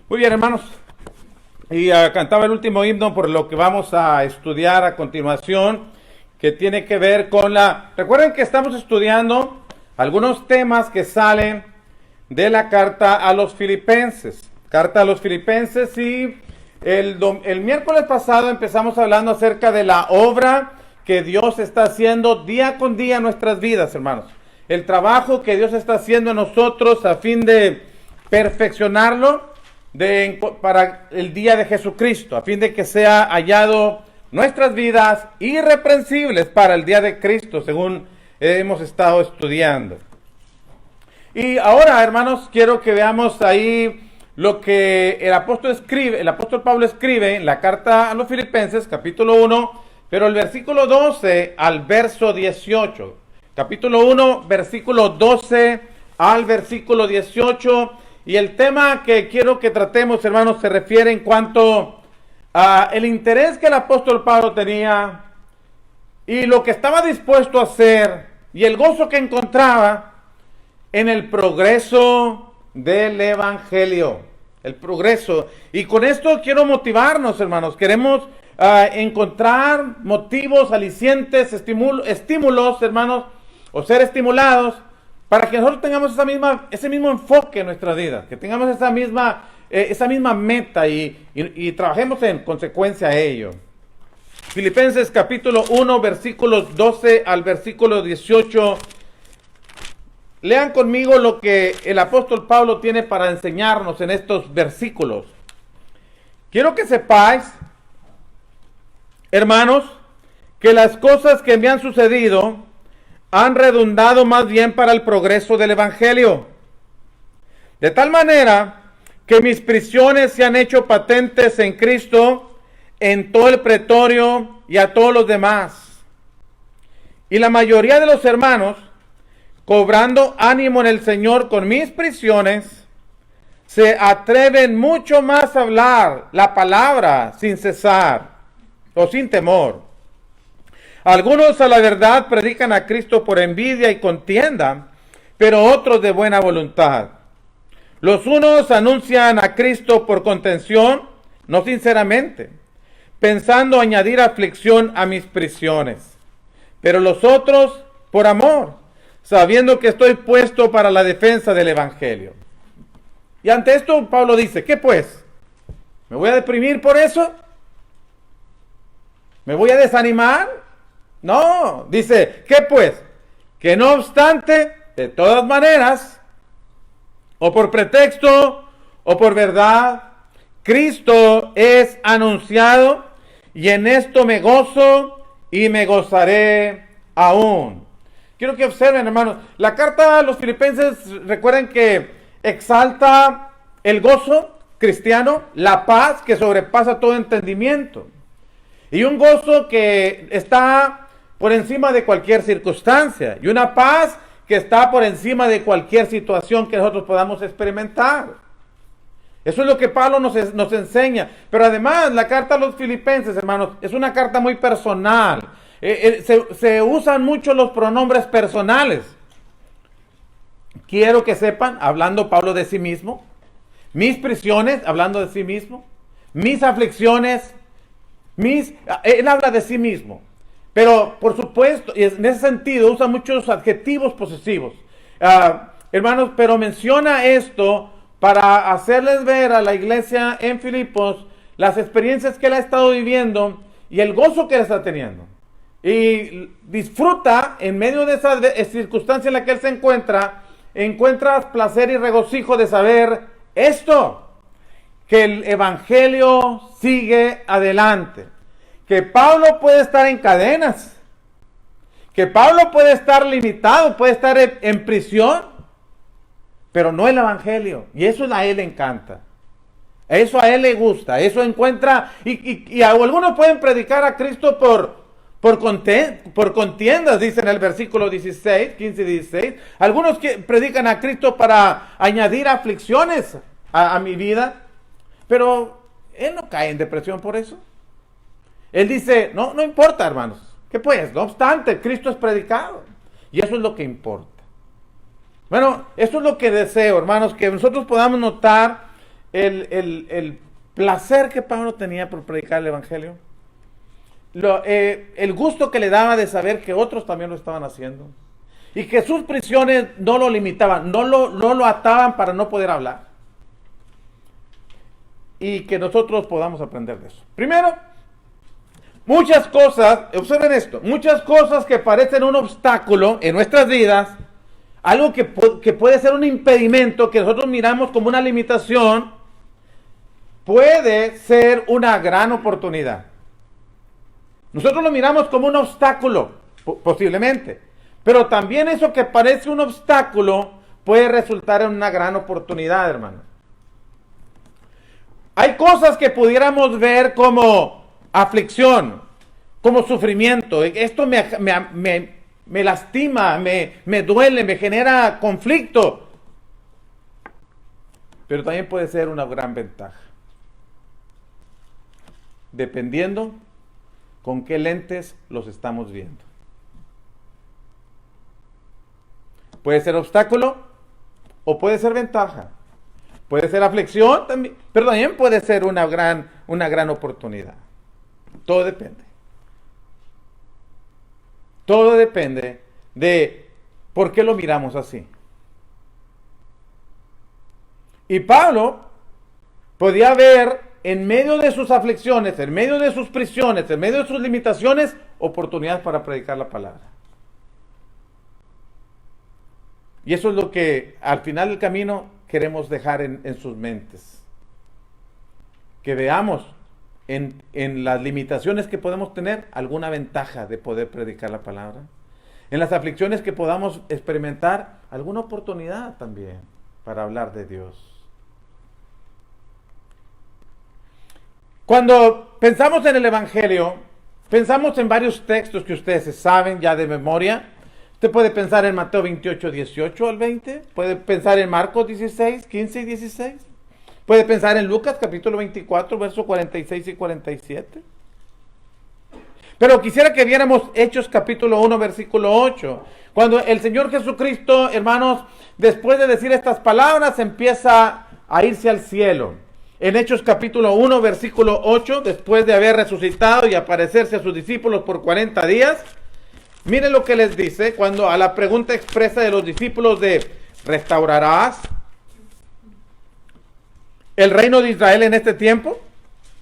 Muy bien, hermanos. Y cantaba el último himno por lo que vamos a estudiar a continuación, que tiene que ver con la... Recuerden que estamos estudiando algunos temas que salen de la carta a los Filipenses. Carta a los Filipenses, y el miércoles pasado empezamos hablando acerca de la obra que Dios está haciendo día con día en nuestras vidas, hermanos. El trabajo que Dios está haciendo en nosotros a fin de perfeccionarlo para el día de Jesucristo, a fin de que sea hallado nuestras vidas irreprensibles para el día de Cristo, según hemos estado estudiando. Y ahora, hermanos, quiero que veamos ahí lo que el apóstol Pablo escribe en la carta a los Filipenses, capítulo 1, pero el versículo 12 al verso 18. Capítulo 1, versículo 12 al versículo 18. Y el tema que quiero que tratemos, hermanos, se refiere en cuanto a el interés que el apóstol Pablo tenía y lo que estaba dispuesto a hacer y el gozo que encontraba en el progreso del evangelio. El progreso. Y con esto quiero motivarnos, hermanos. Queremos encontrar motivos, alicientes, estímulos, hermanos, o ser estimulados para que nosotros tengamos ese mismo enfoque en nuestra vida, que tengamos esa misma meta y trabajemos en consecuencia a ello. Filipenses capítulo 1, versículos 12 al versículo 18. Lean conmigo lo que el apóstol Pablo tiene para enseñarnos en estos versículos. Quiero que sepáis, hermanos, que las cosas que me han sucedido han redundado más bien para el progreso del evangelio. De tal manera que mis prisiones se han hecho patentes en Cristo en todo el pretorio y a todos los demás. Y la mayoría de los hermanos, cobrando ánimo en el Señor con mis prisiones, se atreven mucho más a hablar la palabra sin cesar o sin temor. Algunos a la verdad predican a Cristo por envidia y contienda, pero otros de buena voluntad. Los unos anuncian a Cristo por contención, no sinceramente, pensando añadir aflicción a mis prisiones, pero los otros por amor, sabiendo que estoy puesto para la defensa del evangelio. Y ante esto Pablo dice, ¿qué pues? ¿Me voy a deprimir por eso? ¿Me voy a desanimar? No, dice, ¿qué pues? Que no obstante, de todas maneras, o por pretexto, o por verdad, Cristo es anunciado, y en esto me gozo, y me gozaré aún. Quiero que observen, hermanos, la carta a los Filipenses, recuerden que exalta el gozo cristiano, la paz que sobrepasa todo entendimiento, y un gozo que está por encima de cualquier circunstancia, y una paz que está por encima de cualquier situación que nosotros podamos experimentar. Eso es lo que Pablo nos enseña. Pero además, la carta a los Filipenses, hermanos, es una carta muy personal. Se usan mucho los pronombres personales. Quiero que sepan, hablando Pablo de sí mismo, mis prisiones, hablando de sí mismo, mis aflicciones, él habla de sí mismo. Pero, por supuesto, y en ese sentido usa muchos adjetivos posesivos. Hermanos, pero menciona esto para hacerles ver a la iglesia en Filipos las experiencias que él ha estado viviendo y el gozo que él está teniendo. Y disfruta, en medio de esa circunstancia en la que él se encuentra placer y regocijo de saber esto, que el evangelio sigue adelante. Que Pablo puede estar en cadenas, que Pablo puede estar limitado, puede estar en prisión, pero no el evangelio. Y eso a él le encanta, eso a él le gusta, eso encuentra, y algunos pueden predicar a Cristo por contiendas, dice en el versículo 16, 15 y 16. Algunos que predican a Cristo para añadir aflicciones a mi vida, pero él no cae en depresión por eso. Él dice, no importa, hermanos. ¿Qué pues? No obstante, Cristo es predicado. Y eso es lo que importa. Bueno, eso es lo que deseo, hermanos, que nosotros podamos notar el placer que Pablo tenía por predicar el Evangelio, el gusto que le daba de saber que otros también lo estaban haciendo, y que sus prisiones no lo limitaban, no lo ataban para no poder hablar, y que nosotros podamos aprender de eso. Primero, muchas cosas, observen esto, muchas cosas que parecen un obstáculo en nuestras vidas, algo que puede ser un impedimento, que nosotros miramos como una limitación, puede ser una gran oportunidad. Nosotros lo miramos como un obstáculo, posiblemente, pero también eso que parece un obstáculo puede resultar en una gran oportunidad, hermano. Hay cosas que pudiéramos ver como aflicción, como sufrimiento. Esto me lastima, me duele, me genera conflicto. Pero también puede ser una gran ventaja, dependiendo con qué lentes los estamos viendo. Puede ser obstáculo o puede ser ventaja. Puede ser aflicción también, pero también puede ser una gran oportunidad. Todo depende. Todo depende de por qué lo miramos así. Y Pablo podía ver en medio de sus aflicciones, en medio de sus prisiones, en medio de sus limitaciones, oportunidades para predicar la palabra. Y eso es lo que al final del camino queremos dejar en sus mentes. Que veamos en las limitaciones que podemos tener alguna ventaja de poder predicar la palabra. En las aflicciones que podamos experimentar alguna oportunidad también para hablar de Dios. Cuando pensamos en el Evangelio, pensamos en varios textos que ustedes se saben ya de memoria. Usted puede pensar en Mateo 28, 18 al 20. Puede pensar en Marcos 16, 15 y 16. Puede pensar en Lucas capítulo 24, versos 46 y 47. Pero quisiera que viéramos Hechos capítulo 1, versículo 8. Cuando el Señor Jesucristo, hermanos, después de decir estas palabras, empieza a irse al cielo. En Hechos capítulo 1, versículo 8, después de haber resucitado y aparecerse a sus discípulos por 40 días, miren lo que les dice cuando a la pregunta expresa de los discípulos de ¿restaurarás el reino de Israel en este tiempo?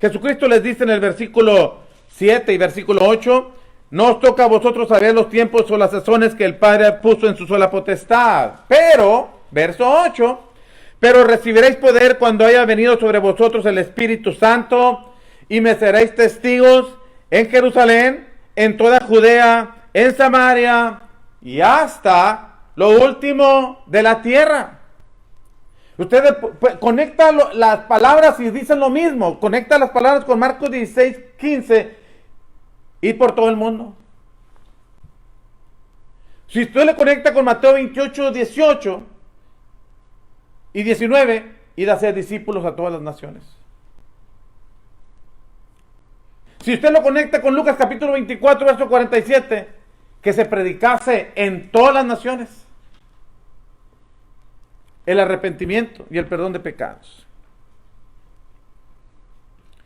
Jesucristo les dice en el versículo 7 y versículo 8, no os toca a vosotros saber los tiempos o las sazones que el Padre puso en su sola potestad. Pero, verso 8, pero recibiréis poder cuando haya venido sobre vosotros el Espíritu Santo y me seréis testigos en Jerusalén, en toda Judea, en Samaria y hasta lo último de la tierra. Ustedes conectan las palabras y dicen lo mismo. Conecta las palabras con Marcos 16, 15 y por todo el mundo. Si usted le conecta con Mateo 28, 18 y 19, id a hacer discípulos a todas las naciones. Si usted lo conecta con Lucas capítulo 24, verso 47, que se predicase en todas las naciones el arrepentimiento y el perdón de pecados.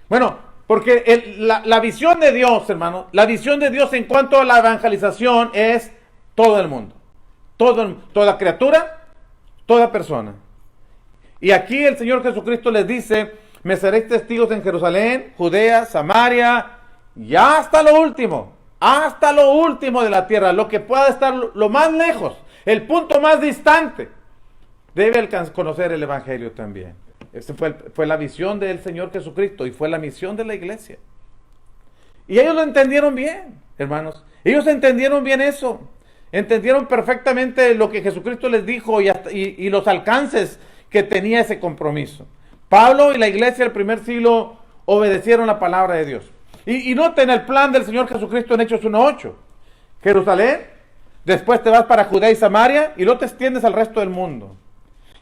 Bueno, porque la visión de Dios, hermano, la visión de Dios en cuanto a la evangelización es todo el mundo. Toda criatura, toda persona. Y aquí el Señor Jesucristo les dice, me seréis testigos en Jerusalén, Judea, Samaria, y hasta lo último de la tierra, lo que pueda estar lo más lejos, el punto más distante, debe conocer el Evangelio también. Esa fue la visión del Señor Jesucristo y fue la misión de la iglesia. Y ellos lo entendieron bien, hermanos. Ellos entendieron bien eso. Entendieron perfectamente lo que Jesucristo les dijo y los alcances que tenía ese compromiso. Pablo y la iglesia del primer siglo obedecieron la palabra de Dios. Y noten el plan del Señor Jesucristo en Hechos 1:8. Jerusalén, después te vas para Judea y Samaria y luego te extiendes al resto del mundo.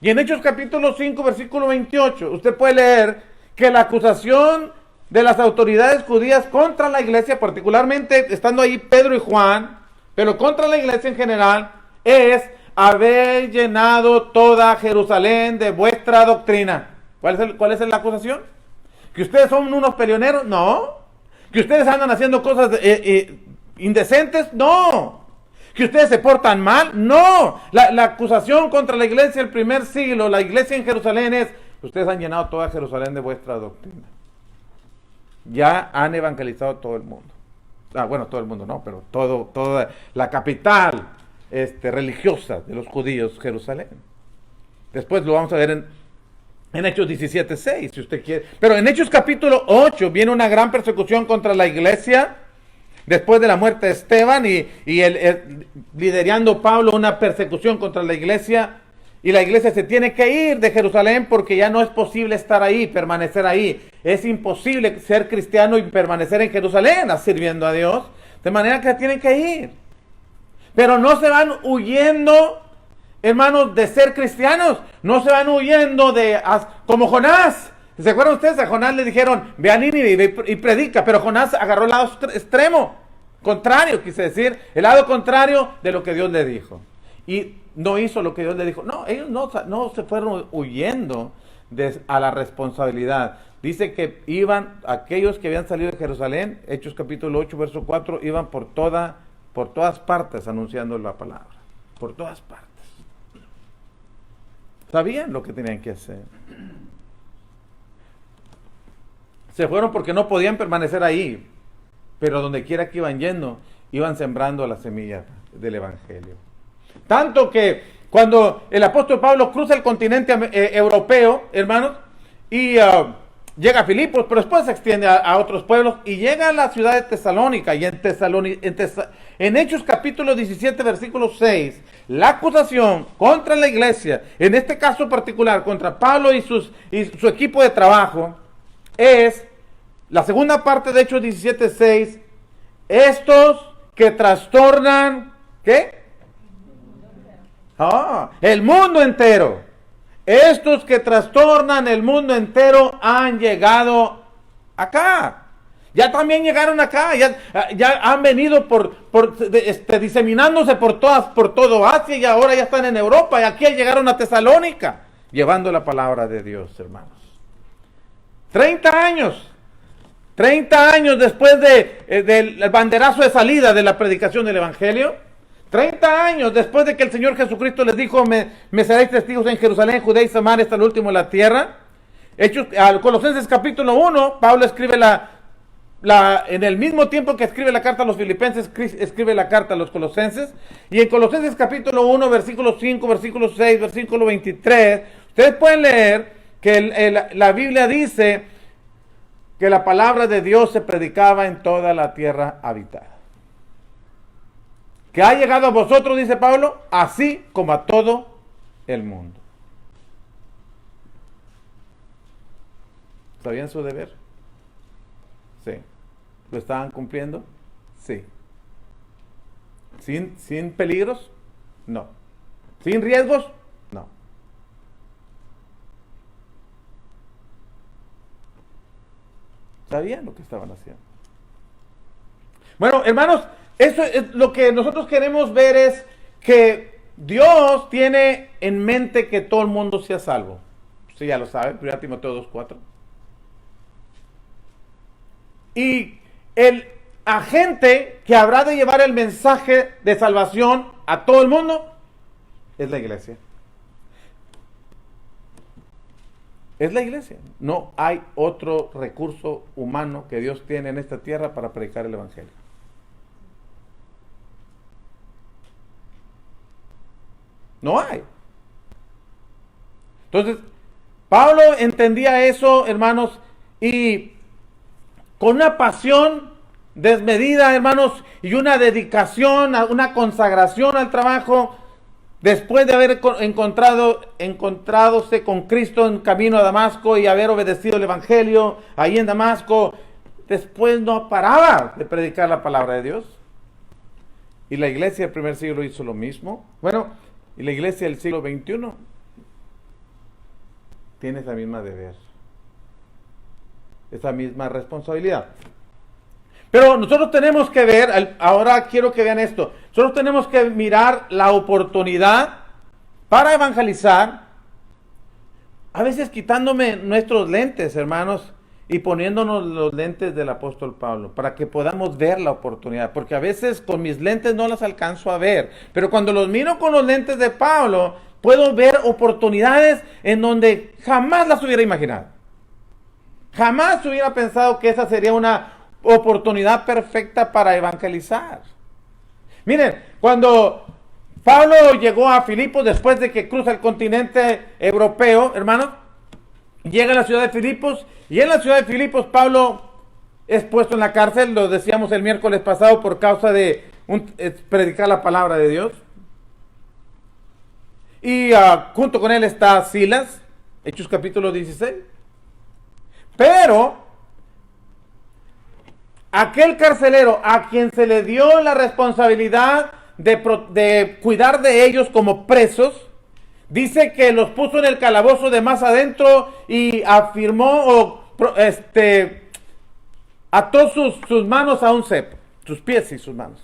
Y en Hechos capítulo 5, versículo 28, usted puede leer que la acusación de las autoridades judías contra la iglesia, particularmente estando ahí Pedro y Juan, pero contra la iglesia en general, es haber llenado toda Jerusalén de vuestra doctrina. ¿Cuál es la acusación? ¿Que ustedes son unos peleoneros? No. ¿Que ustedes andan haciendo cosas indecentes? No. ¿Que ustedes se portan mal? No. La acusación contra la iglesia del primer siglo, la iglesia en Jerusalén es: ustedes han llenado toda Jerusalén de vuestra doctrina. Ya han evangelizado todo el mundo. Bueno, todo el mundo no, pero toda la capital religiosa de los judíos, Jerusalén. Después lo vamos a ver en Hechos 17:6, si usted quiere. Pero en Hechos capítulo 8 viene una gran persecución contra la iglesia, después de la muerte de Esteban, y liderando Pablo una persecución contra la iglesia. Y la iglesia se tiene que ir de Jerusalén porque ya no es posible estar ahí, permanecer ahí. Es imposible ser cristiano y permanecer en Jerusalén sirviendo a Dios. De manera que tienen que ir. Pero no se van huyendo, hermanos, de ser cristianos. No se van huyendo como Jonás. ¿Se acuerdan ustedes? A Jonás le dijeron: ve a Nínive y predica. Pero Jonás agarró el lado extremo. Contrario, quise decir. El lado contrario de lo que Dios le dijo. Y no hizo lo que Dios le dijo. No, ellos no se fueron huyendo a la responsabilidad. Dice que iban, aquellos que habían salido de Jerusalén, Hechos capítulo 8, verso 4, iban por todas partes anunciando la palabra. Por todas partes. Sabían lo que tenían que hacer. Se fueron porque no podían permanecer ahí. Pero donde quiera que iban yendo, iban sembrando la semilla del evangelio. Tanto que cuando el apóstol Pablo cruza el continente europeo, hermanos, y llega a Filipos, pero después se extiende a otros pueblos y llega a la ciudad de Tesalónica. Y en Hechos capítulo 17, versículo 6, la acusación contra la iglesia, en este caso particular contra Pablo y su equipo de trabajo, es la segunda parte de Hechos 17, 6, estos que trastornan, ¿qué? El mundo entero. Estos que trastornan el mundo entero han llegado acá. Ya también llegaron acá. Ya han venido diseminándose por todo Asia, y ahora ya están en Europa. Y aquí llegaron a Tesalónica, llevando la palabra de Dios, hermanos. 30 años después del banderazo de salida de la predicación del evangelio. 30 años después de que el Señor Jesucristo les dijo: me seréis testigos en Jerusalén, Judea y Samaria hasta el último de la tierra. Colosenses capítulo 1, Pablo escribe en el mismo tiempo que escribe la carta a los filipenses, escribe la carta a los colosenses. Y en Colosenses capítulo 1, versículo 5, versículo 6, versículo 23, ustedes pueden leer que la Biblia dice que la palabra de Dios se predicaba en toda la tierra habitada. Que ha llegado a vosotros, dice Pablo, así como a todo el mundo. ¿Sabían su deber? Sí. ¿Lo estaban cumpliendo? Sí. ¿Sin peligros? No. ¿Sin riesgos? No. ¿Sabían lo que estaban haciendo? Bueno, hermanos, eso es lo que nosotros queremos ver, es que Dios tiene en mente que todo el mundo sea salvo. Usted ya lo sabe, 1 Timoteo 2:4. Y el agente que habrá de llevar el mensaje de salvación a todo el mundo es la iglesia. Es la iglesia. No hay otro recurso humano que Dios tiene en esta tierra para predicar el evangelio. No hay. Entonces, Pablo entendía eso, hermanos, y con una pasión desmedida, hermanos, y una dedicación, una consagración al trabajo, después de haber encontradose con Cristo en camino a Damasco y haber obedecido el evangelio ahí en Damasco, después no paraba de predicar la palabra de Dios. Y la iglesia del primer siglo hizo lo mismo. Bueno, y la iglesia del siglo XXI tiene esa misma deber, esa misma responsabilidad. Pero nosotros tenemos que ver, ahora quiero que vean esto, nosotros tenemos que mirar la oportunidad para evangelizar A veces quitándome nuestros lentes, hermanos, y poniéndonos los lentes del apóstol Pablo, para que podamos ver la oportunidad, porque a veces con mis lentes no las alcanzo a ver, pero cuando los miro con los lentes de Pablo, puedo ver oportunidades en donde jamás las hubiera imaginado. Jamás hubiera pensado que esa sería una oportunidad perfecta para evangelizar. Miren, cuando Pablo llegó a Filipos después de que cruza el continente europeo, hermanos, llega a la ciudad de Filipos, y en la ciudad de Filipos Pablo es puesto en la cárcel, lo decíamos el miércoles pasado, por causa de predicar la palabra de Dios. Y junto con él está Silas, Hechos capítulo 16. Pero aquel carcelero a quien se le dio la responsabilidad de cuidar de ellos como presos, dice que los puso en el calabozo de más adentro y afirmó ató sus manos a un cepo, sus pies y sus manos.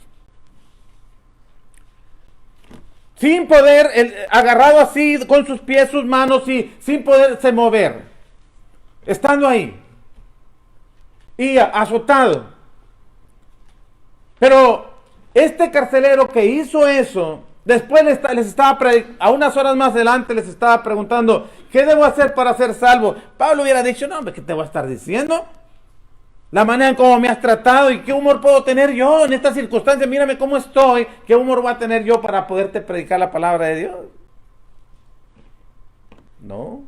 Sin poder, agarrado así con sus pies, sus manos y sin poderse mover. Estando ahí. Y azotado. Pero este carcelero que hizo eso, después les estaba, a unas horas más adelante les estaba preguntando, ¿qué debo hacer para ser salvo? Pablo hubiera dicho, no, hombre, ¿qué te voy a estar diciendo? La manera en cómo me has tratado y qué humor puedo tener yo en estas circunstancias, mírame cómo estoy, qué humor voy a tener yo para poderte predicar la palabra de Dios. No,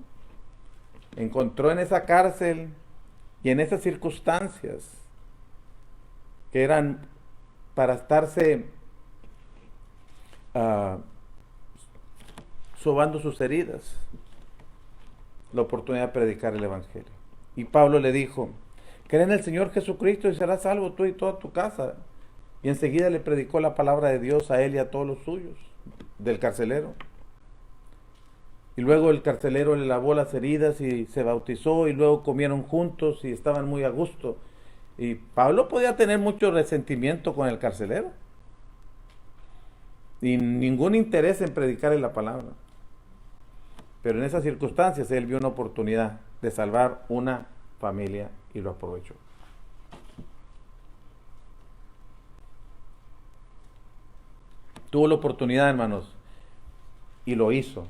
encontró en esa cárcel y en esas circunstancias que eran para estarse sobando sus heridas, la oportunidad de predicar el evangelio. Y Pablo le dijo, cree en el Señor Jesucristo y serás salvo tú y toda tu casa. Y enseguida le predicó la palabra de Dios a él y a todos los suyos, del carcelero. Y luego el carcelero le lavó las heridas y se bautizó, y luego comieron juntos y estaban muy a gusto. Y Pablo podía tener mucho resentimiento con el carcelero y ningún interés en predicarle la palabra. Pero en esas circunstancias él vio una oportunidad de salvar una familia y lo aprovechó. Tuvo la oportunidad, hermanos, y lo hizo.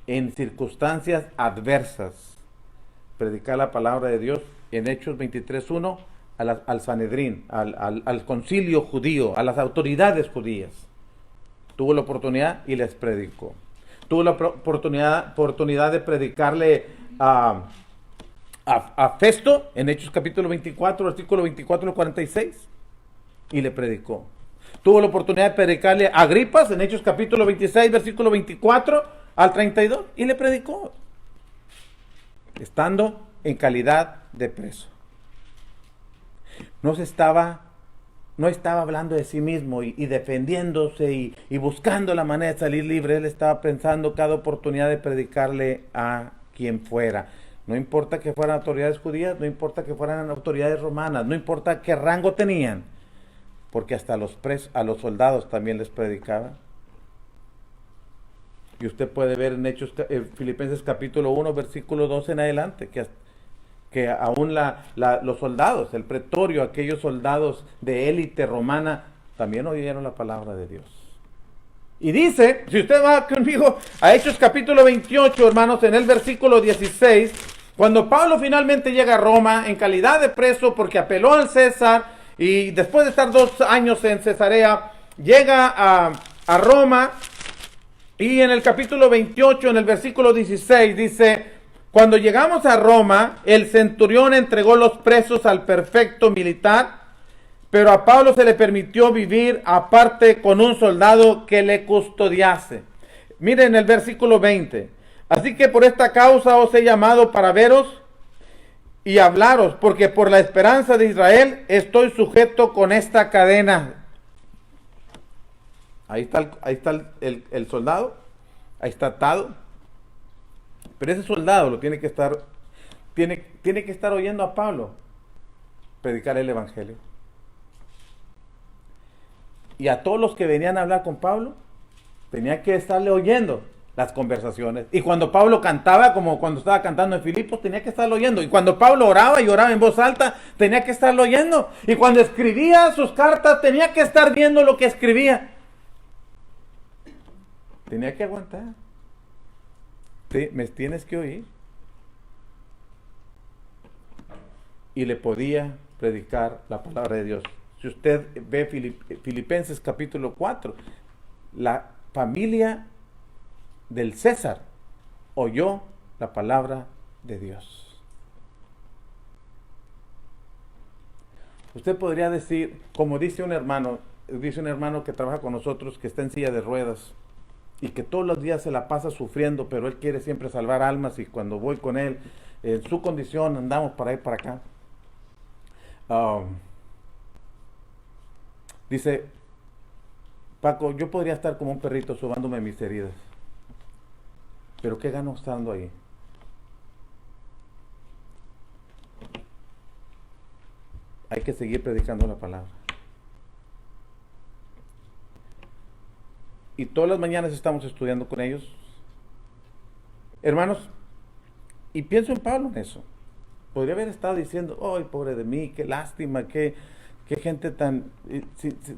En circunstancias adversas, predicar la palabra de Dios. En Hechos 23:1 al Sanedrín, al concilio judío, a las autoridades judías. Tuvo la oportunidad y les predicó. Tuvo la oportunidad de predicarle a Festo en Hechos capítulo 24, versículo 24 al 46, y le predicó. Tuvo la oportunidad de predicarle a Agripas en Hechos capítulo 26, versículo 24 al 32, y le predicó, estando en calidad de preso. No estaba hablando de sí mismo y defendiéndose y buscando la manera de salir libre. Él estaba pensando cada oportunidad de predicarle a quien fuera. No importa que fueran autoridades judías, no importa que fueran autoridades romanas, no importa qué rango tenían, porque hasta a los soldados también les predicaba. Y usted puede ver en Hechos, Filipenses capítulo 1, versículo 12 en adelante, que aún los soldados, el pretorio, aquellos soldados de élite romana, también oyeron la palabra de Dios. Y dice, si usted va conmigo a Hechos capítulo 28, hermanos, en el versículo 16, cuando Pablo finalmente llega a Roma en calidad de preso porque apeló al César, y después de estar 2 años en Cesarea, llega a Roma, y en el capítulo 28, en el versículo 16, dice, cuando llegamos a Roma, el centurión entregó los presos al prefecto militar, pero a Pablo se le permitió vivir aparte con un soldado que le custodiase. Miren el versículo 20. Así que por esta causa os he llamado para veros y hablaros, porque por la esperanza de Israel estoy sujeto con esta cadena. Ahí está el soldado, ahí está atado. Pero ese soldado lo tiene que estar oyendo a Pablo predicar el evangelio. Y a todos los que venían a hablar con Pablo, tenía que estarle oyendo las conversaciones. Y cuando Pablo cantaba, como cuando estaba cantando en Filipos, tenía que estarlo oyendo. Y cuando Pablo oraba y oraba en voz alta, tenía que estarlo oyendo. Y cuando escribía sus cartas, tenía que estar viendo lo que escribía. Tenía que aguantar. Me tienes que oír. Y le podía predicar la palabra de Dios. Si usted ve Filipenses capítulo 4, la familia del César oyó la palabra de Dios. Usted podría decir, como dice un hermano que trabaja con nosotros, que está en silla de ruedas y que todos los días se la pasa sufriendo, pero él quiere siempre salvar almas, y cuando voy con él, en su condición, andamos para ahí para acá. Dice, Paco, yo podría estar como un perrito sobándome mis heridas, pero ¿qué gano estando ahí? Hay que seguir predicando la palabra. Y todas las mañanas estamos estudiando con ellos, hermanos, y pienso en Pablo en eso. Podría haber estado diciendo, ¡ay, pobre de mí, qué lástima, qué gente tan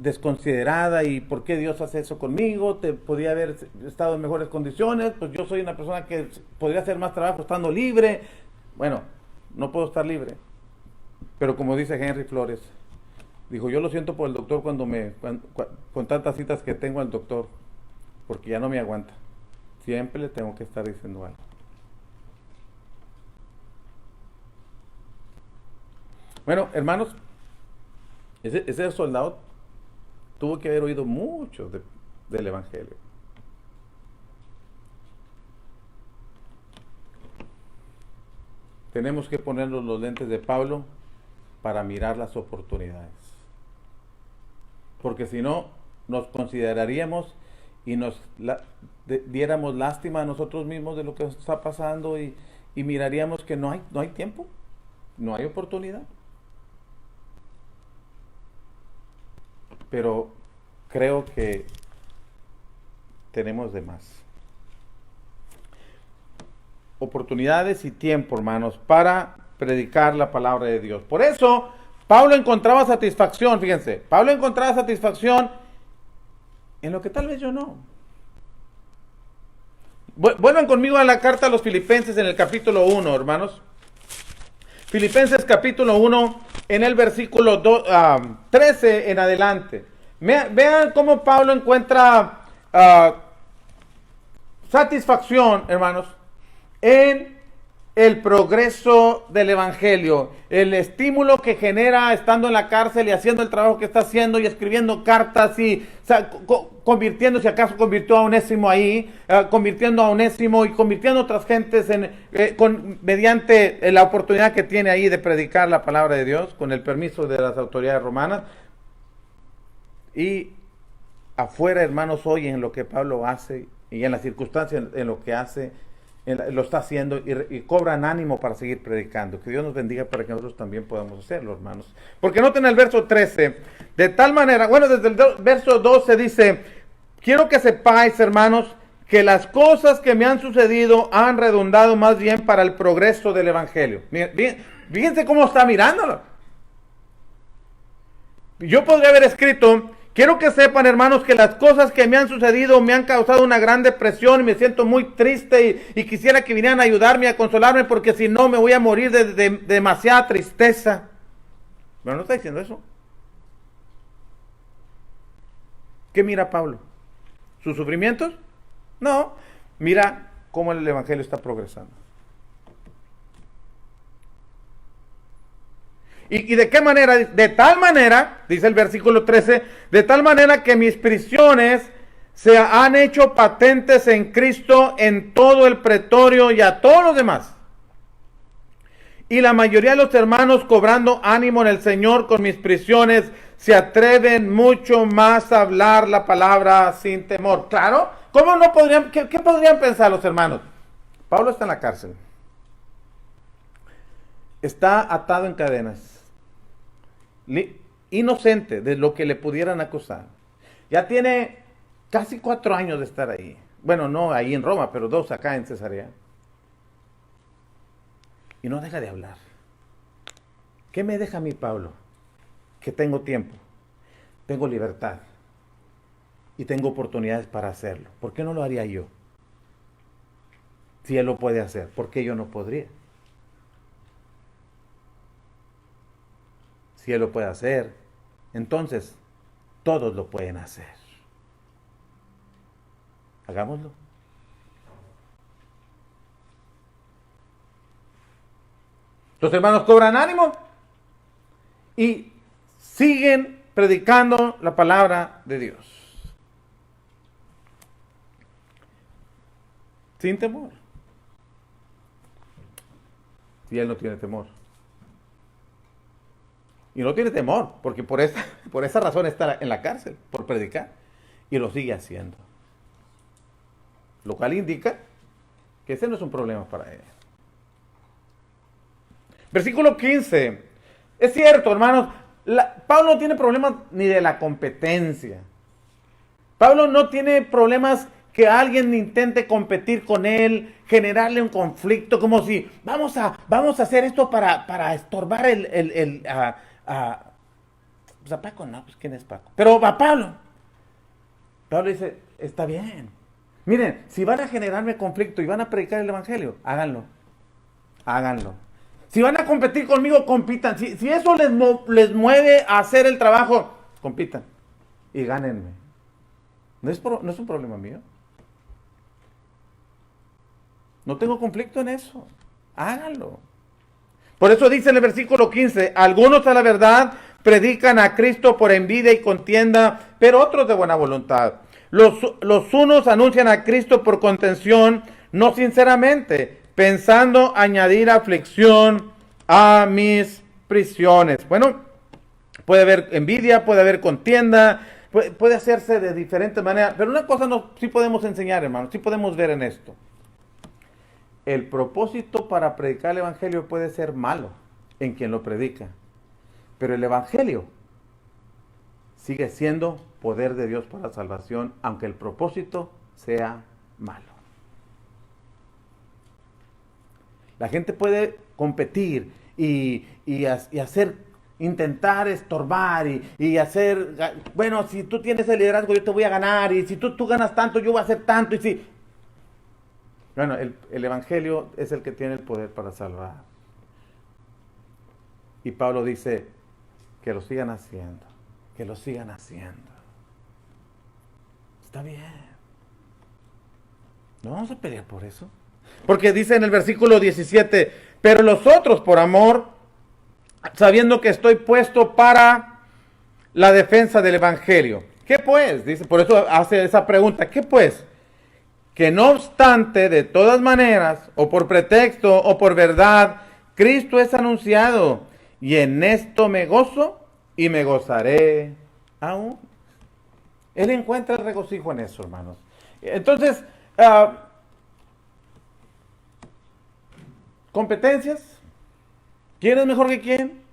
desconsiderada, y por qué Dios hace eso conmigo! Podría haber estado en mejores condiciones, pues yo soy una persona que podría hacer más trabajo estando libre. Bueno, no puedo estar libre, pero como dice Henry Flores, dijo, yo lo siento por el doctor con tantas citas que tengo al doctor, porque ya no me aguanta, siempre le tengo que estar diciendo algo. Bueno, hermanos, ese soldado tuvo que haber oído mucho del Evangelio. Tenemos que ponernos los lentes de Pablo para mirar las oportunidades. Porque si no, nos consideraríamos y diéramos lástima a nosotros mismos de lo que está pasando, y miraríamos que no hay tiempo, no hay oportunidad. Pero creo que tenemos de más oportunidades y tiempo, hermanos, para predicar la palabra de Dios. Por eso Pablo encontraba satisfacción, fíjense, Pablo encontraba satisfacción en lo que tal vez yo no. Vuelvan conmigo a la carta a los Filipenses en el capítulo 1, hermanos. Filipenses capítulo 1, en el versículo 13 en adelante. Vean cómo Pablo encuentra satisfacción, hermanos, en el progreso del Evangelio, el estímulo que genera estando en la cárcel y haciendo el trabajo que está haciendo y escribiendo cartas y convirtiendo, si acaso convirtió a Onésimo ahí, convirtiendo a Onésimo y convirtiendo a otras gentes mediante la oportunidad que tiene ahí de predicar la palabra de Dios con el permiso de las autoridades romanas. Y afuera, hermanos, oyen lo que Pablo hace y en las circunstancias en lo que hace, lo está haciendo, y cobran ánimo para seguir predicando. Que Dios nos bendiga para que nosotros también podamos hacerlo, hermanos. Porque noten el verso 13, de tal manera, bueno, desde el verso 12 dice, quiero que sepáis, hermanos, que las cosas que me han sucedido han redundado más bien para el progreso del Evangelio. Fíjense cómo está mirándolo. Yo podría haber escrito, quiero que sepan, hermanos, que las cosas que me han sucedido me han causado una gran depresión y me siento muy triste y quisiera que vinieran a ayudarme, a consolarme, porque si no me voy a morir de demasiada tristeza. Pero no está diciendo eso. ¿Qué mira Pablo? ¿Sus sufrimientos? No, mira cómo el Evangelio está progresando. ¿Y de qué manera? De tal manera, dice el versículo 13, de tal manera que mis prisiones se han hecho patentes en Cristo en todo el pretorio y a todos los demás. Y la mayoría de los hermanos, cobrando ánimo en el Señor con mis prisiones, se atreven mucho más a hablar la palabra sin temor. Claro, ¿cómo no podrían, qué podrían pensar los hermanos? Pablo está en la cárcel. Está atado en cadenas. Inocente de lo que le pudieran acusar. Ya tiene casi 4 años de estar ahí. bueno, no ahí en Roma, pero 2 acá en Cesarea. Y no deja de hablar. ¿Qué me deja a mí, Pablo? Que tengo tiempo, tengo libertad y tengo oportunidades para hacerlo. ¿Por qué no lo haría yo? Si él lo puede hacer, ¿por qué yo no podría? Si él lo puede hacer, entonces todos lo pueden hacer. Hagámoslo. Los hermanos cobran ánimo y siguen predicando la palabra de Dios. Sin temor. Si él no tiene temor. Y no tiene temor, porque por esa razón está en la cárcel, por predicar. Y lo sigue haciendo. Lo cual indica que ese no es un problema para él. Versículo 15. Es cierto, hermanos, Pablo no tiene problemas ni de la competencia. Pablo no tiene problemas que alguien intente competir con él, generarle un conflicto, como si vamos a hacer esto para estorbar pues a Paco, no, pues ¿quién es Paco? Pero a Pablo. Pablo dice, está bien. Miren, si van a generarme conflicto y van a predicar el evangelio, háganlo. Háganlo. Si van a competir conmigo, compitan. Si eso les mueve a hacer el trabajo, compitan. Y gánenme. No es un problema mío. No tengo conflicto en eso. Háganlo. Por eso dice en el versículo 15, algunos a la verdad predican a Cristo por envidia y contienda, pero otros de buena voluntad. Los unos anuncian a Cristo por contención, no sinceramente, pensando añadir aflicción a mis prisiones. Bueno, puede haber envidia, puede haber contienda, puede hacerse de diferentes maneras, pero una cosa sí podemos enseñar, hermanos, sí podemos ver en esto. El propósito para predicar el evangelio puede ser malo en quien lo predica, pero el evangelio sigue siendo poder de Dios para la salvación, aunque el propósito sea malo. La gente puede competir y intentar estorbar y hacer, bueno, si tú tienes el liderazgo yo te voy a ganar, y si tú ganas tanto yo voy a hacer tanto, y si... Bueno, el evangelio es el que tiene el poder para salvar. Y Pablo dice que lo sigan haciendo, que lo sigan haciendo. Está bien. No vamos a pelear por eso. Porque dice en el versículo 17, pero los otros por amor, sabiendo que estoy puesto para la defensa del evangelio. ¿Qué pues? Dice, por eso hace esa pregunta, ¿qué pues? Que no obstante, de todas maneras, o por pretexto, o por verdad, Cristo es anunciado, y en esto me gozo, y me gozaré aún. Él encuentra el regocijo en eso, hermanos. Entonces, competencias. ¿Quién es mejor que quién?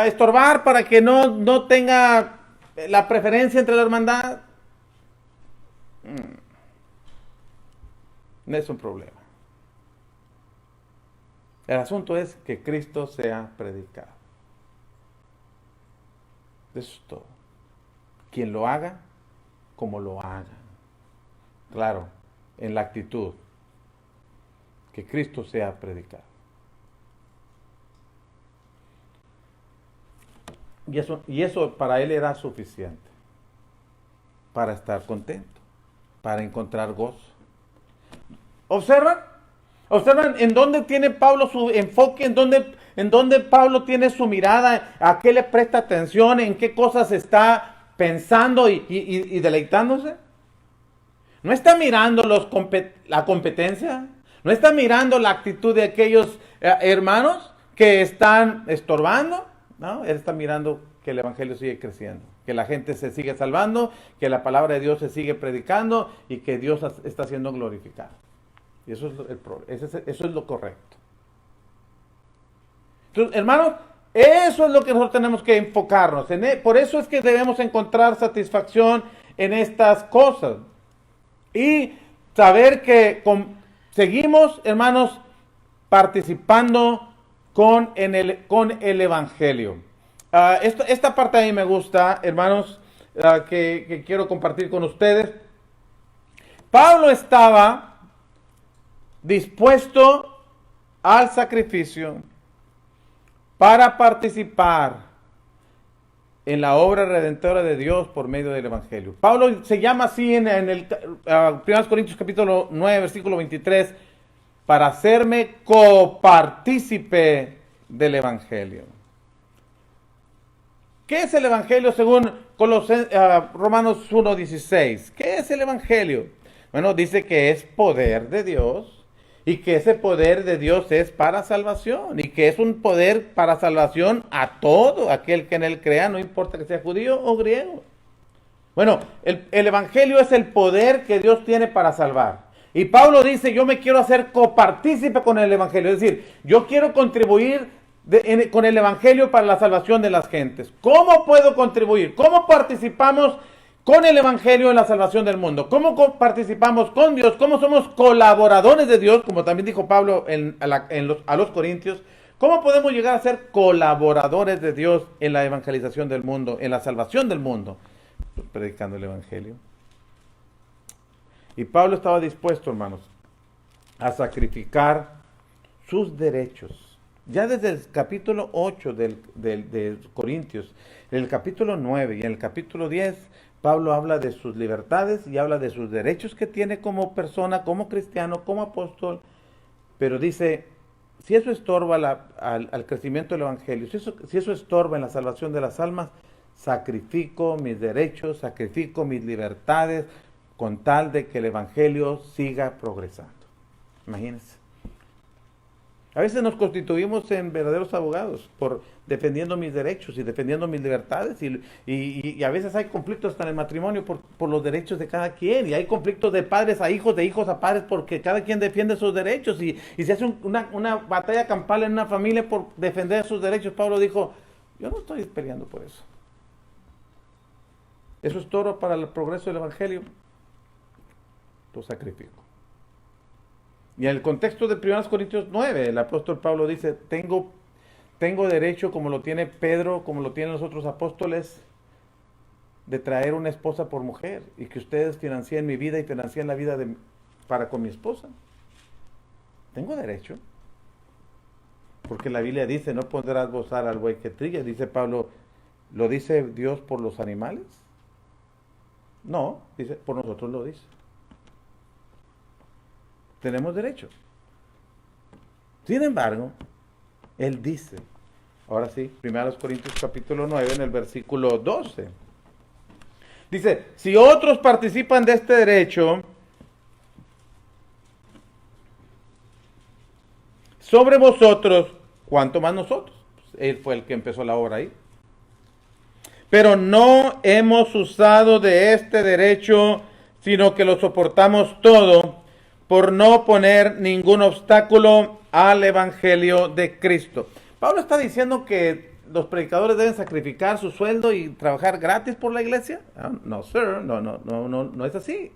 Estorbar para que no tenga la preferencia entre la hermandad. No es un problema. El asunto es que Cristo sea predicado. Eso es todo. Quien lo haga, como lo haga. Claro, en la actitud. Que Cristo sea predicado. Y eso para él era suficiente. Para estar contento. Para encontrar gozo. ¿Observan en dónde tiene Pablo su enfoque? ¿En dónde Pablo tiene su mirada? ¿A qué le presta atención? ¿En qué cosas está pensando y deleitándose? ¿No está mirando la competencia? ¿No está mirando la actitud de aquellos hermanos que están estorbando? No, él está mirando que el evangelio sigue creciendo, que la gente se sigue salvando, que la palabra de Dios se sigue predicando y que Dios está siendo glorificado. Y eso es lo correcto. Entonces, hermanos, eso es lo que nosotros tenemos que enfocarnos. Por eso es que debemos encontrar satisfacción en estas cosas. Y saber que seguimos, hermanos, participando con el Evangelio. Esta parte a mí me gusta, hermanos, que quiero compartir con ustedes. Pablo estaba dispuesto al sacrificio para participar en la obra redentora de Dios por medio del Evangelio. Pablo se llama así en el 1 Corintios capítulo 9, versículo 23, para hacerme copartícipe del Evangelio. ¿Qué es el Evangelio según Romanos 1:16? ¿Qué es el Evangelio? Bueno, dice que es poder de Dios y que ese poder de Dios es para salvación y que es un poder para salvación a todo aquel que en él crea, no importa que sea judío o griego. Bueno, el Evangelio es el poder que Dios tiene para salvar. Y Pablo dice, yo me quiero hacer copartícipe con el Evangelio, es decir, yo quiero contribuir con el Evangelio para la salvación de las gentes. ¿Cómo puedo contribuir? ¿Cómo participamos con el Evangelio en la salvación del mundo? ¿Cómo participamos con Dios? ¿Cómo somos colaboradores de Dios? Como también dijo Pablo a los Corintios. ¿Cómo podemos llegar a ser colaboradores de Dios en la evangelización del mundo, en la salvación del mundo? Pues predicando el Evangelio. Y Pablo estaba dispuesto, hermanos, a sacrificar sus derechos. Ya desde el capítulo 8 de Corintios, en el capítulo 9 y en el capítulo 10, Pablo habla de sus libertades y habla de sus derechos que tiene como persona, como cristiano, como apóstol. Pero dice, si eso estorba al crecimiento del Evangelio, si eso estorba en la salvación de las almas, sacrifico mis derechos, sacrifico mis libertades, con tal de que el Evangelio siga progresando. Imagínense. A veces nos constituimos en verdaderos abogados por defendiendo mis derechos y defendiendo mis libertades y a veces hay conflictos hasta en el matrimonio por los derechos de cada quien y hay conflictos de padres a hijos, de hijos a padres porque cada quien defiende sus derechos y se hace una batalla campal en una familia por defender sus derechos. Pablo dijo, yo no estoy peleando por eso. Eso es todo para el progreso del Evangelio. Lo sacrifico. Y en el contexto de 1 Corintios 9, el apóstol Pablo dice, tengo derecho, como lo tiene Pedro, como lo tienen los otros apóstoles, de traer una esposa por mujer y que ustedes financien mi vida y financien la vida para con mi esposa. Tengo derecho. Porque la Biblia dice, no pondrás bozar al buey que trilla. Dice Pablo, ¿lo dice Dios por los animales? No, dice, por nosotros lo dice. Tenemos derecho. Sin embargo, él dice, ahora sí, 1 Corintios capítulo 9, en el versículo 12. Dice, si otros participan de este derecho, sobre vosotros, ¿cuánto más nosotros? Él fue el que empezó la obra ahí. Pero no hemos usado de este derecho, sino que lo soportamos todo, por no poner ningún obstáculo al Evangelio de Cristo. Pablo está diciendo que los predicadores deben sacrificar su sueldo y trabajar gratis por la iglesia. No, sir, no es así.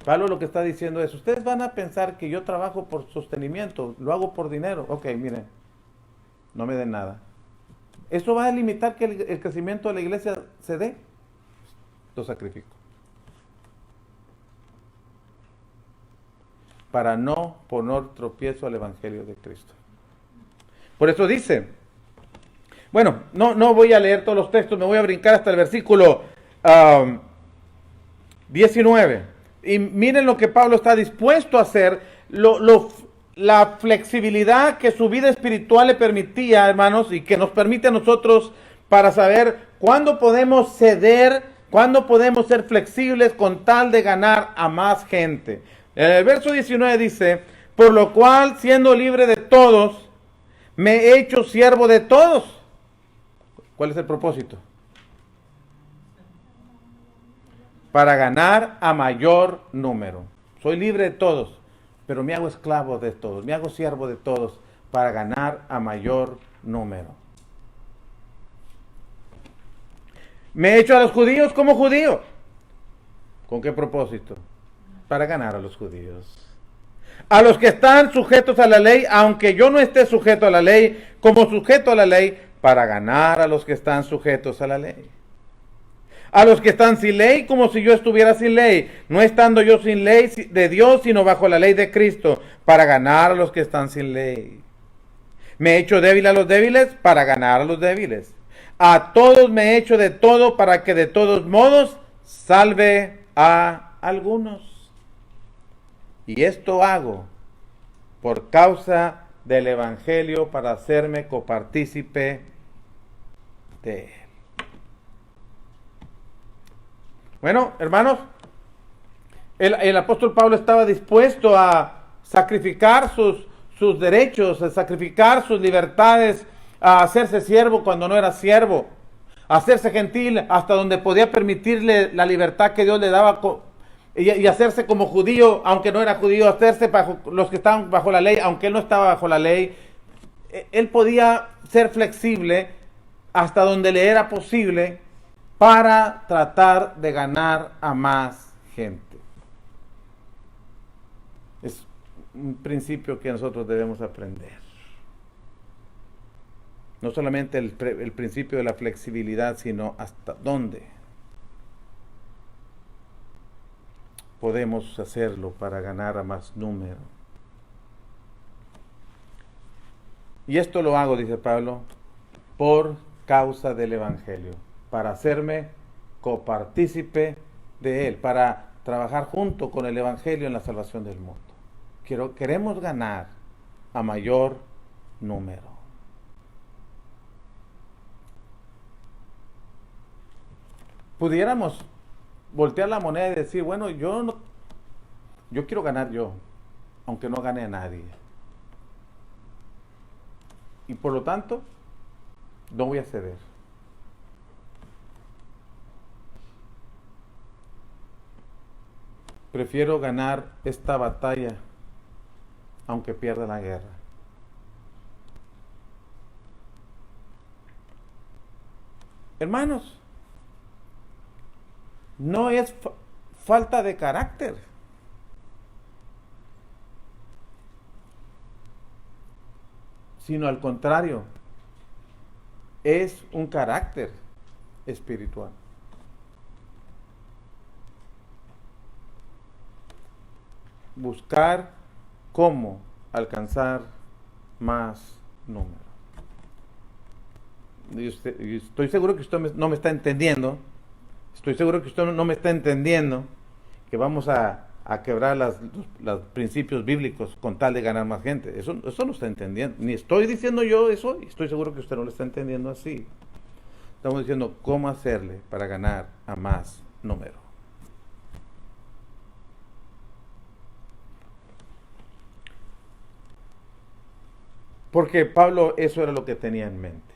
Pablo lo que está diciendo es, ustedes van a pensar que yo trabajo por sostenimiento, lo hago por dinero. Ok, miren, no me den nada. ¿Eso va a limitar que el crecimiento de la iglesia se dé? Lo sacrifico. Para no poner tropiezo al Evangelio de Cristo. Por eso dice, bueno, no voy a leer todos los textos, me voy a brincar hasta el versículo 19. Y miren lo que Pablo está dispuesto a hacer, la flexibilidad que su vida espiritual le permitía, hermanos, y que nos permite a nosotros para saber cuándo podemos ceder, cuándo podemos ser flexibles con tal de ganar a más gente. En el verso 19 dice, por lo cual, siendo libre de todos, me he hecho siervo de todos. ¿Cuál es el propósito? Para ganar a mayor número. Soy libre de todos, pero me hago esclavo de todos, me hago siervo de todos, para ganar a mayor número. Me he hecho a los judíos como judío, ¿Con qué propósito? Para ganar a los judíos. A los que están sujetos a la ley, aunque yo no esté sujeto a la ley, como sujeto a la ley, para ganar a los que están sujetos a la ley. A los que están sin ley, como si yo estuviera sin ley, no estando yo sin ley de Dios, sino bajo la ley de Cristo, para ganar a los que están sin ley. Me he hecho débil a los débiles para ganar a los débiles. A todos me he hecho de todo para que de todos modos salve a algunos. Y esto hago por causa del Evangelio, para hacerme copartícipe de él. Bueno, hermanos, el apóstol Pablo estaba dispuesto a sacrificar sus derechos, a sacrificar sus libertades, a hacerse siervo cuando no era siervo, a hacerse gentil hasta donde podía permitirle la libertad que Dios le daba, y hacerse como judío, aunque no era judío, hacerse bajo los que estaban bajo la ley, aunque él no estaba bajo la ley. Él podía ser flexible hasta donde le era posible para tratar de ganar a más gente. Es un principio que nosotros debemos aprender. No solamente el principio de la flexibilidad, sino hasta dónde podemos hacerlo para ganar a más número. Y esto lo hago, dice Pablo, por causa del Evangelio, para hacerme copartícipe de él, para trabajar junto con el Evangelio en la salvación del mundo. Queremos ganar a mayor número. Pudiéramos voltear la moneda y decir, bueno, yo quiero ganar yo, aunque no gane a nadie. Y por lo tanto, no voy a ceder. Prefiero ganar esta batalla, aunque pierda la guerra. Hermanos, no es falta de carácter. Sino al contrario, es un carácter espiritual. Buscar cómo alcanzar más número. Y estoy seguro que usted no me está entendiendo. Estoy seguro que usted no me está entendiendo que vamos a quebrar los principios bíblicos con tal de ganar más gente. Eso no está entendiendo. Ni estoy diciendo yo eso, y estoy seguro que usted no lo está entendiendo así. Estamos diciendo cómo hacerle para ganar a más número. Porque Pablo eso era lo que tenía en mente.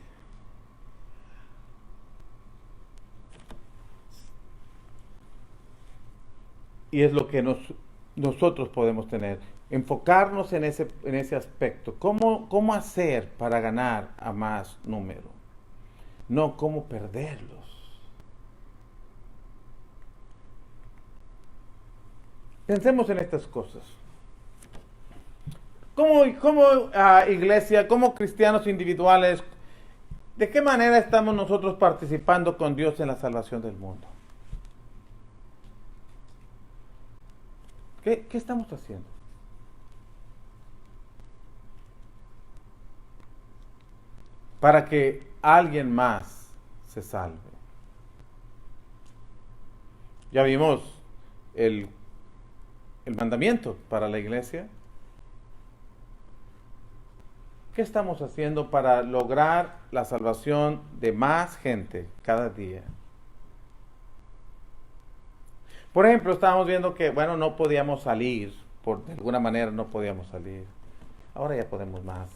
Y es lo que nosotros podemos tener. Enfocarnos en ese aspecto. ¿Cómo hacer para ganar a más número? No cómo perderlos. Pensemos en estas cosas. ¿Cómo iglesia, como cristianos individuales, de qué manera estamos nosotros participando con Dios en la salvación del mundo? ¿Qué estamos haciendo? Para que alguien más se salve. Ya vimos el mandamiento para la iglesia. ¿Qué estamos haciendo para lograr la salvación de más gente cada día? Por ejemplo, estábamos viendo que, no podíamos salir, de alguna manera no podíamos salir. Ahora ya podemos más.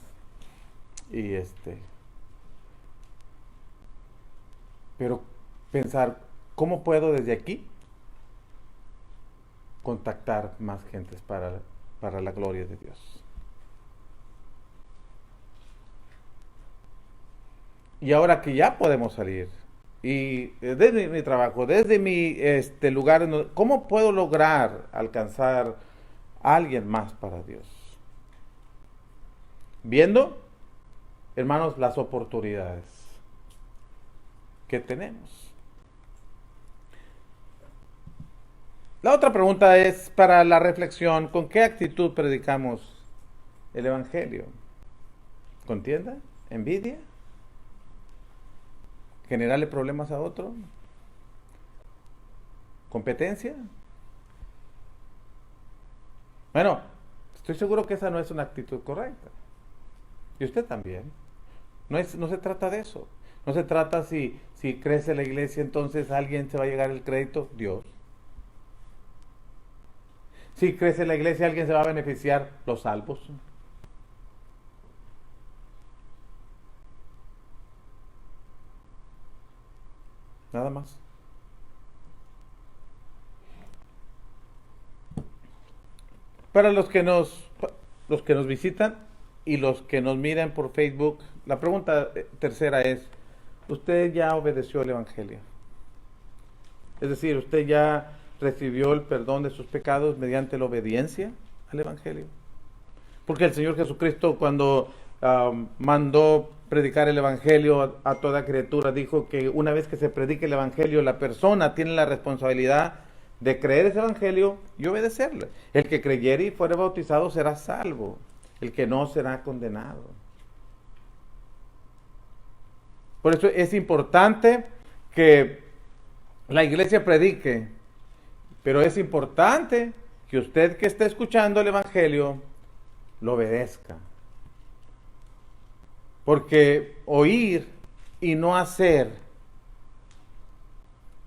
Pero pensar, ¿cómo puedo desde aquí contactar más gentes para la gloria de Dios? Y ahora que ya podemos salir, Y desde mi trabajo, desde mi lugar, ¿cómo puedo lograr alcanzar a alguien más para Dios? Viendo, hermanos, las oportunidades que tenemos. La otra pregunta es para la reflexión: ¿con qué actitud predicamos el Evangelio? ¿Contienda? ¿Envidia? ¿Generarle problemas a otro? ¿Competencia? Bueno, estoy seguro que esa no es una actitud correcta. Y usted también. No se trata de eso. No se trata si crece la iglesia, entonces a alguien se va a llegar el crédito, Dios. Si crece la iglesia, alguien se va a beneficiar, los salvos. Nada más. Para los que nos visitan y los que nos miran por Facebook, la pregunta tercera es: ¿usted ya obedeció el Evangelio? Es decir, ¿usted ya recibió el perdón de sus pecados mediante la obediencia al Evangelio? Porque el Señor Jesucristo, cuando mandó predicar el Evangelio a toda criatura, dijo que una vez que se predique el Evangelio, la persona tiene la responsabilidad de creer ese Evangelio y obedecerle. El que creyere y fuere bautizado será salvo, el que no será condenado. Por eso es importante que la iglesia predique, pero es importante que usted que esté escuchando el Evangelio lo obedezca. Porque oír y no hacer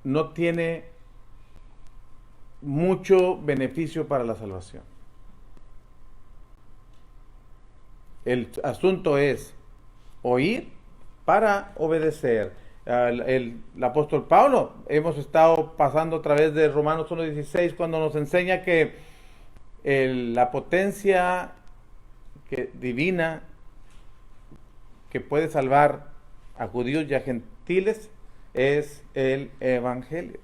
no tiene mucho beneficio para la salvación. El asunto es oír para obedecer. El apóstol Pablo, hemos estado pasando a través de Romanos 1:16, cuando nos enseña que la potencia divina que puede salvar a judíos y a gentiles es el Evangelio.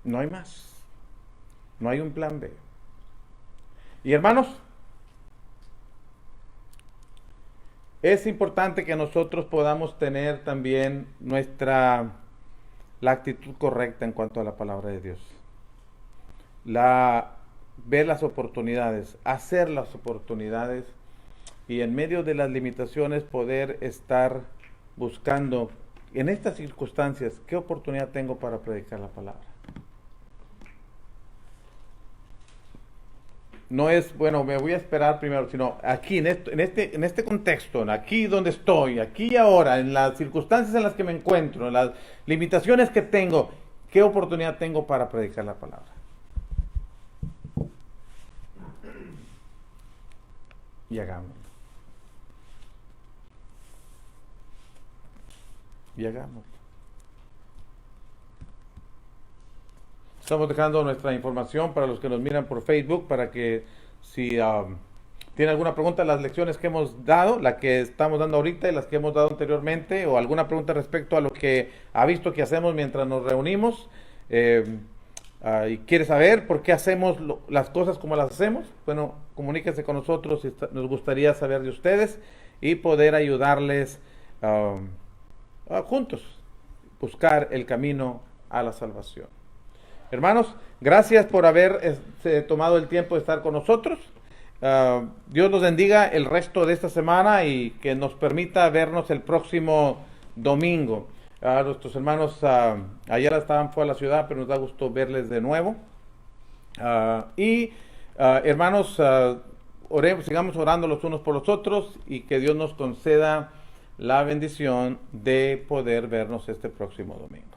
No hay más. No hay un plan B. Y hermanos, es importante que nosotros podamos tener también la actitud correcta en cuanto a la palabra de Dios. Ver las oportunidades, hacer las oportunidades, y en medio de las limitaciones poder estar buscando en estas circunstancias qué oportunidad tengo para predicar la palabra. No es, bueno, me voy a esperar primero, sino aquí, en este contexto, aquí donde estoy, aquí y ahora, en las circunstancias en las que me encuentro, en las limitaciones que tengo, ¿qué oportunidad tengo para predicar la palabra? Y hagámoslo. Y hagámoslo. Estamos dejando nuestra información para los que nos miran por Facebook, para que si tienen alguna pregunta, las lecciones que hemos dado, la que estamos dando ahorita y las que hemos dado anteriormente, o alguna pregunta respecto a lo que ha visto que hacemos mientras nos reunimos, y quiere saber por qué hacemos las cosas como las hacemos, bueno, comuníquense con nosotros, nos gustaría saber de ustedes y poder ayudarles juntos, buscar el camino a la salvación. Hermanos, gracias por haber tomado el tiempo de estar con nosotros. Dios los bendiga el resto de esta semana y que nos permita vernos el próximo domingo. Nuestros hermanos ayer estaban fuera de la ciudad, pero nos da gusto verles de nuevo. Hermanos, sigamos orando los unos por los otros y que Dios nos conceda la bendición de poder vernos este próximo domingo.